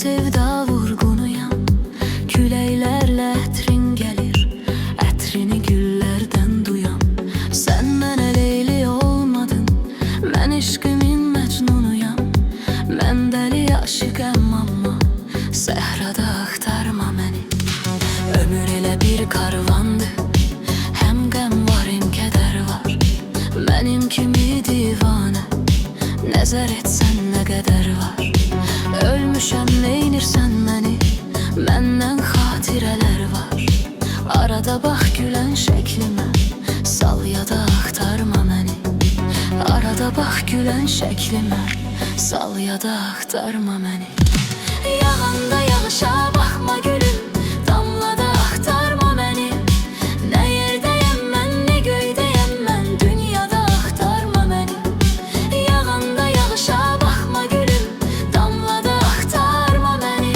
sevda vurgunuyam. Küləklərlə ətrin gəlir, ətrini güllərdən duyam. Sən mənə Leyli olmadın, mən eşqimin məcnunuyam. Mən dəli aşıqəm amma səhrada axtarma məni. Ömür elə bir karvandır, həm qəm var, həm kədər var. Mənim kimi divanə nəzər etsən nə qədər var. Ölmüşəm, neynirsən məni, məndən xatirələr var. Arada bax gülən şəklimə, sal yada axtarma məni. Arada bax gülən şəklimə, sal yada axtarma məni. Yağanda yağışa baxma gülüm, damlada axtarma məni. Nə yerdəyəm mən, nə göydəyəm mən, dünyada axtarma məni. Yağanda yağışa baxma gülüm, damlada axtarma məni.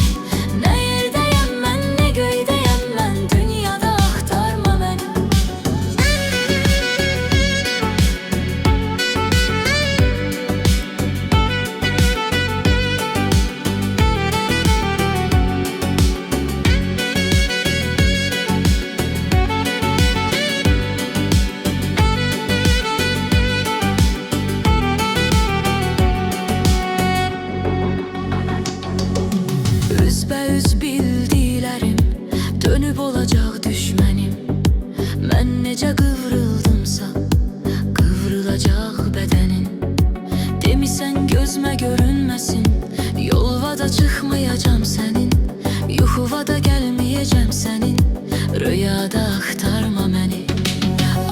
Nə yerdəyəm mən, nə göydəyəm mən, dünyada axtarma məni. Üzbəüz bildiklərim dönüb olacaq düşmənim. Mən necə qıvrıldımsa qıvrılacaq bədənin. Demisən gözmə görünməsin, yolvada çıxmayacam sənin. Yuxuvada gəlməyəcəm sənin, rüyada axtarma məni.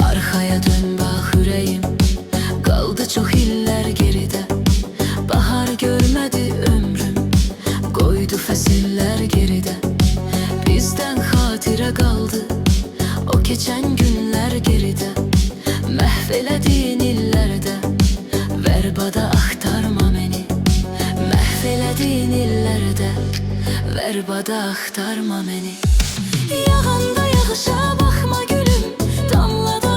Arxaya dön bax ürəyim, qaldı çox illər geridə. Bahar görmədi ömrüm, qoydu fəsillər geridə. Bizdən xatirə qaldı o keçən günlər geridə. Məhv elədiyin illərdə vərbada axtarma məni. Məhv elədiyin illərdə vərbada axtarma məni. Yağanda yağışa baxma gülüm, damlada